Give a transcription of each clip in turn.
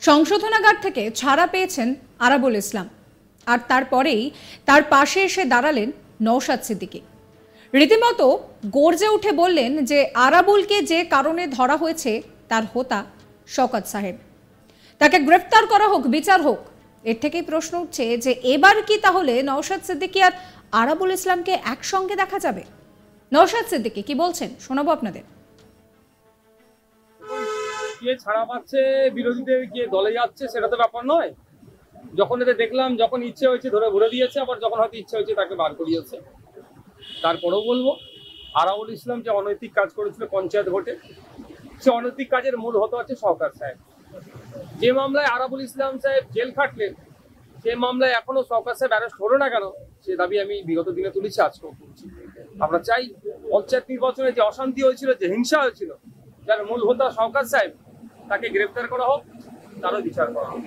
সংশোধনাগার থেকে ছাড়া পেয়েছেন আরাবুল ইসলাম, আর তারপরেই তার পাশে এসে দাঁড়ালেন নওশাদ সিদ্দিকী। রীতিমতো গর্জে উঠে বললেন যে আরাবুলকে যে কারণে ধরা হয়েছে তার হোতা শওকত সাহেব, তাকে গ্রেফতার করা হোক, বিচার হোক। এর থেকেই প্রশ্ন উঠছে যে এবার কি তাহলে নওশাদ সিদ্দিকী আর আরাবুল ইসলামকে একসঙ্গে দেখা যাবে? নওশাদ সিদ্দিকী কি বলছেন শোনাবো আপনাদের। কে ছাড়া পাচ্ছে, বিরোধীদের কে দলে যাচ্ছে সেটা তো ব্যাপার নয়। যখন এদের দেখলাম, যখন ইচ্ছে হয়েছে ধরে ভরে দিয়েছে, আবার যখন হয়তো ইচ্ছে হয়েছে তাকে বার করিয়েছে। তারপরেও বলবো, আরাবুল ইসলাম যে অনৈতিক কাজ করেছিল পঞ্চায়েত ভোটে, সে অনৈতিক কাজের মূল হতে হচ্ছে শওকত সাহেব। যে মামলায় আরাবুল ইসলাম সাহেব জেল খাটলেন, সে মামলায় এখনো শওকত সাহেব অ্যারেস্ট হলো না কেন, সে দাবি আমি বিগত দিনে তুলেছি, আজকেও তুলছি। আমরা চাই পঞ্চায়েত নির্বাচনে যে অশান্তি হয়েছিল, যে হিংসা হয়েছিল, যার মূল হোতা শওকত সাহেব, তাকে গ্রেফতার করা হোক, তারও বিচার করা হোক।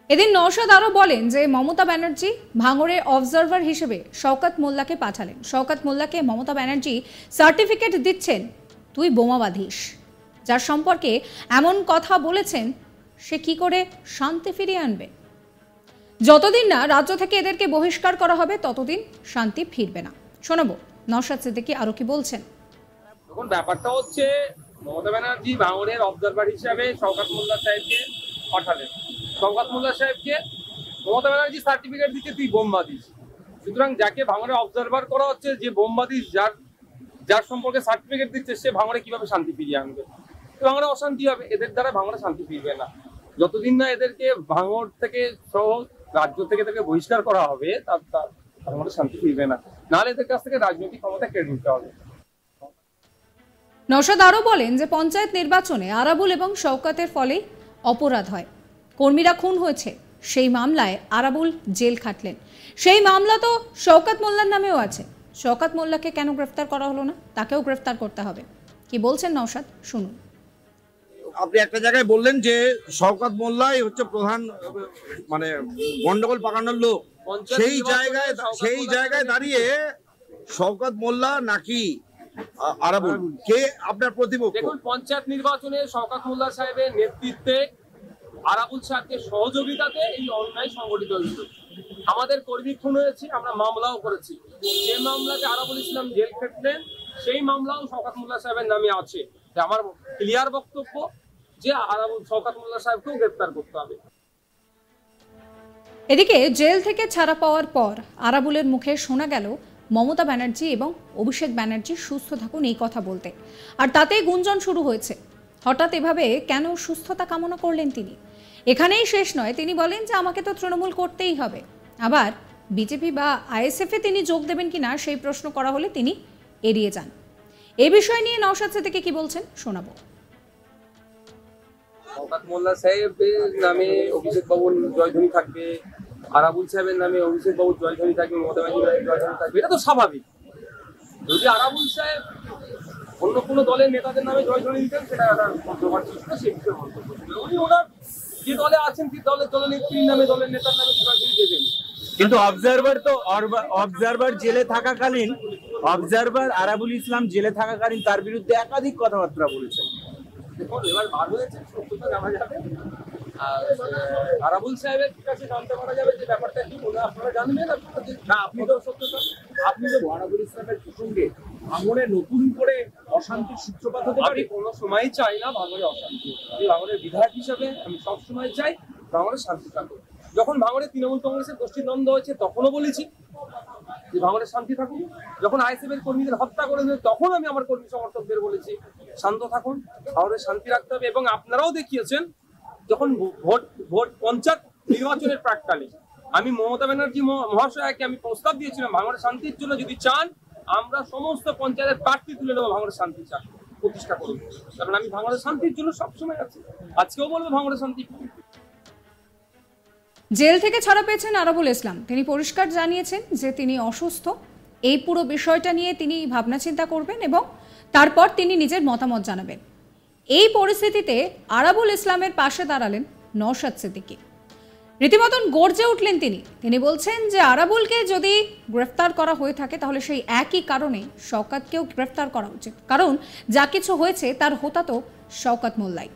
এদিন নওশাদ আরো বলেন যে মমতা ব্যানার্জি ভাঙড়ে অবজারভার হিসেবে শওকত মোল্লাকে পাঠালেন। শওকত মোল্লাকে মমতা ব্যানার্জি সার্টিফিকেট দিচ্ছেন, তুই বোমা বাঁধিস। যার সম্পর্কে এমন কথা বলেছেন, সে কি করে শান্তি ফিরিয়ে আনবে? যতদিন না রাজ্য থেকে এদেরকে বহিষ্কার করা হবে ততদিন শান্তি ফিরবে না। শোনাবো নওশাদ সিদ্দিকী আরো কি বলছেন। এখন ব্যাপারটা হচ্ছে, মমতা ব্যানার্জি ভাঙড়ের অবজারভার হিসাবে শওকত মোল্লা সাহেবকে পাঠালেন। শওকত মোল্লা সাহেবকে মমতা ব্যানার্জি সার্টিফিকেট দিচ্ছে, তুই বোম বাঁধিস। সুতরাং যাকে ভাঙড়ে অবজারভার করা হচ্ছে, যে বোম বাঁধিস, যার সম্পর্কে সার্টিফিকেট দিচ্ছে, সে ভাঙড়ে কিভাবে শান্তি ফিরিয়ে আনবে? ভাঙড়ে অশান্তি হবে, এদের দ্বারা ভাঙড়ে শান্তি ফিরবে না। যতদিন না এদেরকে ভাঙড় থেকে সহ রাজ্য থেকে তাকে বহিষ্কার করা হবে, তার ভাঙড়ে শান্তি ফিরবে না। নাহলে এদের কাছ থেকে রাজনৈতিক ক্ষমতা কেড়ে নিতে হবে। নওশাদ আরো বলেন যে পঞ্চায়েত নির্বাচনে আরাবুল এবং শওকতের ফলে অপরাধ হয়, কর্মীরা খুন হয়েছে, সেই মামলায় আরাবুল জেল খাটলেন। সেই মামলা তো শওকত মোল্লার নামেও আছে। শওকত মোল্লাকে কেন গ্রেফতার করা হলো না? তাকেও গ্রেফতার করতে হবে। কি বলছেন নওশাদ, শুনুন। আপনি একটা জায়গায় বললেন যে শওকত মোল্লাই হচ্ছে প্রধান মানে গন্ডগোল পাকানোর লোক। সেই জায়গায় দাঁড়িয়ে শওকত মোল্লা নাকি আরাবুল, কে আপনার প্রতিপক্ষ? দেখুন, পঞ্চায়েত নির্বাচনে শওকত মোল্লা সাহেবের নেতৃত্বে আরাবুল সাহেবকে সহযোগিতাতে এই অন্যায় সংগঠিত হয়েছিল। আমাদের কর্মী খুন হয়েছে, আমরা মামলাও করেছি। যে মামলাতে আরাবুল ইসলাম জেল খেটলেন, সেই মামলাও শওকত মোল্লা সাহেবের নামে আছে। আমার ক্লিয়ার বক্তব্য যে শওকত মোল্লা সাহেবকেও গ্রেফতার করতে হবে। এদিকে জেল থেকে ছাড়া পাওয়ার পর আরাবুলের মুখে শোনা গেল মমতা ব্যানার্জি এবং অভিষেক ব্যানার্জি সুস্থ থাকুন এই কথা বলতে, আর তাতেই গুঞ্জন শুরু হয়েছে। হঠাৎ এভাবে কেন সুস্থতা কামনা করলেন তিনি? এখানেই শেষ নয়, তিনি বলেন যে আমাকে তো তৃণমূল করতেই হবে। আবার বিজেপি বা আইএসএফে তিনি যোগ দেবেন কিনা সেই প্রশ্ন করা হলে তিনি এড়িয়ে যান। এই বিষয় নিয়ে নওশাদ সিদ্দিকী কি বলছেন শোনাবো। শওকত মোল্লা সাহেবের নামে অভিষেক বাবুর জয়ধ্বনি থাকবে, আরাবুল সাহেবের নামে অভিষেক বাবুর জয়ধ্বনি থাকবে, মমতা ব্যানার্জির জয়ধ্বনি থাকবে, এটা তো স্বাভাবিক। যদি আরাবুল সাহেব অন্য কোনো দলের নেতাদের নামে জয়ধ্বনি দিতেন, সেটা একটা কন্ট্রোভার্সি ছিল, সে বিষয়ে মন্তব্য ছিল। উনি ওনার যে দলে আছেন, কি দলনেত্রীর নামে, দলের নেতার নামে জয়ধ্বনি দেবেন। কিন্তু অবজারভার জেলে থাকাকালীন, অবজারভার আরাবুল ইসলাম জেলে থাকাকালীন তার বিরুদ্ধে একাধিক কথাবার্তা বলেছেন। দেখুন, এবার বার হয়েছে, সত্যতা জানা যাবে। আর আরাবুল সাহেবের কাছে জানতে পারা যাবে যে ব্যাপারটা কি, আপনারা জানবেন। আপনি তো সত্যতা, আপনি তো আরাবুল ইসলামের প্রসঙ্গে ভাঙড়ে নতুন করে অশান্তির সূত্রপাত হতে পারে। আমি কোনো সময় চাই না ভাঙড়ে অশান্তি। আমি ভাঙড়ের বিধায়ক হিসাবে আমি সবসময় চাই ভাঙড়ে শান্তি থাকুক। যখন ভাঙড়ে তৃণমূল কংগ্রেসের গোষ্ঠীদ্বন্দ্ব হয়েছে, তখনও বলেছি যে ভাঙড়ে শান্তি থাকুক। যখন আইএসএফের কর্মীদের হত্যা করেছে, তখন আমি আমার কর্মী সমর্থকদের বলেছি শান্ত থাকুন, ভাঙড়ে শান্তি রাখতে হবে। এবং আপনারাও দেখিয়েছেন, যখন ভোট পঞ্চায়েত নির্বাচনের প্রাককালে আমি মমতা ব্যানার্জি মহাশয়কে আমি প্রস্তাব দিয়েছিলাম, ভাঙড়ে শান্তির জন্য যদি চান, আমরা সমস্ত পঞ্চায়েতের প্রার্থী তুলে নেবো, ভাঙড়ে শান্তি চান প্রতিষ্ঠা করবো। কারণ আমি ভাঙড়ে শান্তির জন্য সবসময় আছি, আজকেও বলবো ভাঙড়ে শান্তি। জেল থেকে ছাড়া পেয়েছেন আরাবুল ইসলাম। তিনি পরিষ্কার জানিয়েছেন যে তিনি অসুস্থ। এই পুরো বিষয়টা নিয়ে তিনি ভাবনা চিন্তা করবেন এবং তারপর তিনি নিজের মতামত জানাবেন। এই পরিস্থিতিতে আরাবুল ইসলামের পাশে দাঁড়ালেন নওশাদ সিদ্দিকী। রীতিমতন গর্জে উঠলেন তিনি বলছেন যে আরাবুলকে যদি গ্রেফতার করা হয়ে থাকে, তাহলে সেই একই কারণে শওকতকেও গ্রেফতার করা উচিত। কারণ যা কিছু হয়েছে তার হোতা তো শওকত মোল্লাই।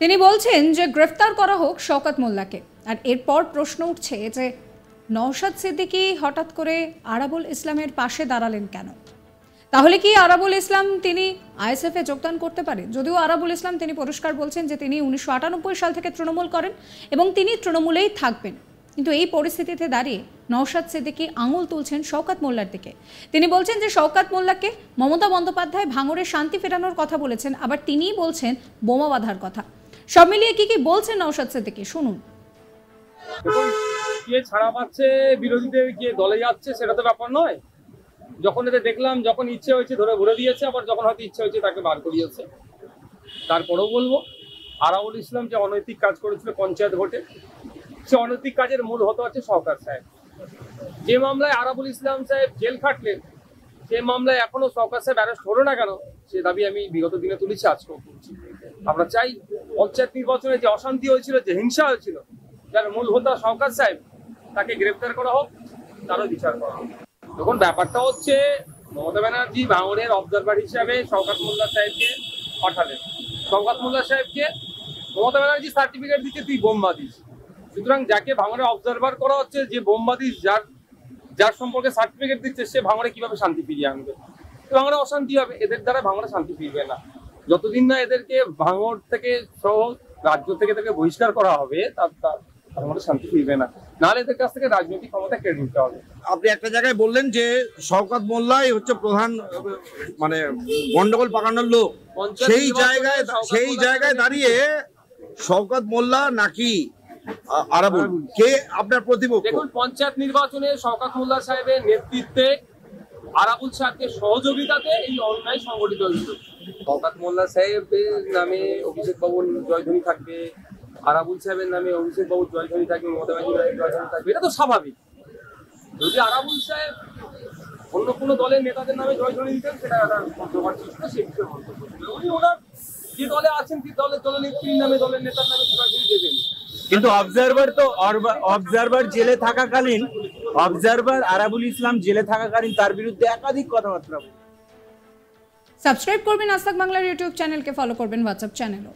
তিনি বলছেন যে গ্রেফতার করা হোক শওকত মোল্লাকে। আর এরপর প্রশ্ন উঠছে যে নওশাদ সিদ্দিকী হঠাৎ করে আরাবুল ইসলামের পাশে দাঁড়ালেন কেন? তাহলে কি আরাবুল ইসলাম তিনি আইএসএফ এ যোগদান করতে পারে? যদিও আরাবুল ইসলাম তিনি পরিষ্কার বলছেন যে তিনি 1998 সাল থেকে তৃণমূল করেন এবং তিনি তৃণমূলেই থাকবেন। কিন্তু এই পরিস্থিতিতে দাঁড়িয়ে নওশাদ সিদ্দিকী আঙুল তুলছেন শওকত মোল্লার দিকে। তিনি বলছেন যে শওকত মোল্লাকে মমতা বন্দ্যোপাধ্যায় ভাঙড়ে শান্তি ফেরানোর কথা বলেছেন, আবার তিনিই বলছেন বোমা বাঁধার কথা। সব মিলিয়ে কি বলছেন নওশাদ সিদ্দিকী, শুনুন। দেখুন, কে ছাড়া পাচ্ছে, বিরোধীদের কে দলে যাচ্ছে সেটা তো ব্যাপার নয়। যখন এদের দেখলাম, যখন ইচ্ছে হয়েছে ধরে ভরে দিয়েছে, আবার যখন হয়তো ইচ্ছে হয়েছে তাকে বার করিয়েছে। তারপরেও বলবো, আরাবুল ইসলাম যে অনৈতিক কাজ করেছিল পঞ্চায়েত ভোটে, সে অনৈতিক কাজের মূল হতে হচ্ছে সরকার সাহেব। যে মামলায় আরাবুল ইসলাম সাহেব জেল খাটলেন, সে মামলায় এখনো সরকার সাহেব অ্যারেস্ট হলো না কেন, সে দাবি আমি বিগত দিনে তুলেছি, আজকেও তুলছি। আমরা চাই পঞ্চায়েত নির্বাচনে যে অশান্তি হয়েছিল, যে হিংসা হয়েছিল, যার মূল হোতা সরকার সাহেব, তাকে গ্রেফতার করা হোক, তারও বিচার করা হোক। তখন ব্যাপারটা হচ্ছে, মমতা ব্যানার্জি ভাঙড়ের অবজারভার হিসাবে শওকত মোল্লা সাহেবকে পাঠালেন। শওকত মোল্লা সাহেবকে মমতা ব্যানার্জি সার্টিফিকেট দিচ্ছে তুই বোমবাদিস। সুতরাং যাকে ভাঙড়ে অবজারভার করা হচ্ছে, যে বোমবাদিস, যার সম্পর্কে সার্টিফিকেট দিচ্ছে, সে ভাঙড়ে কিভাবে শান্তি ফিরিয়ে আনবে? ভাঙড়ে অশান্তি হবে, এদের দ্বারা ভাঙড়ে শান্তি ফিরবে না। যতদিন না এদেরকে ভাঙড় থেকে সহ রাজ্য থেকে বহিষ্কার করা হবে, তার শান্তি ফিরবে না। নাহলে এদের কাছ থেকে রাজনৈতিক ক্ষমতা কেড়ে নিতে হবে। আপনি একটা জায়গায় বললেন যে শওকত মোল্লাই হচ্ছে প্রধান মানে গন্ডগোল পাকানোর লোক। সেই জায়গায় দাঁড়িয়ে শওকত মোল্লা নাকি আরাবুল, কে আপনার প্রতিপক্ষ? দেখুন, পঞ্চায়েত নির্বাচনে শওকত মোল্লা সাহেবের নেতৃত্বে আরাবুল সাহেবকে সহযোগিতাতে এই অন্যায় সংগঠিত হয়েছিল। শওকত মোল্লা সাহেবের নামে অভিষেক বাবুর জয়ধ্বনি থাকবে, আরাবুল সাহেবের নামে অভিষেক বাবুর জয়ধ্বনি থাকবে, মমতা ব্যানার্জির জয়ধ্বনি থাকবে, এটা তো স্বাভাবিক। যদি আরাবুল সাহেব অন্য কোনো দলের নেতাদের নামে জয়ধ্বনি দিতেন, সেটা একটা কন্ট্রোভার্সি ছিল, সেই বিষয়ে মন্তব্য ছিল। উনি ওনার যে দলে আছেন, কি দলনেত্রীর নামে, দলের নেতার নামে জয়ধ্বনি দেবেন। কিন্তু অবজারভার জেলে থাকাকালীন, আরাবুল ইসলাম জেলে থাকাকালীন তার বিরুদ্ধে একাধিক কথাবার্তা। সাবস্ক্রাইব করবেন আজ তাক বাংলার ইউটিউব চ্যানেলকে, ফলো করবেন হোয়াটসঅ্যাপ চ্যানেলও।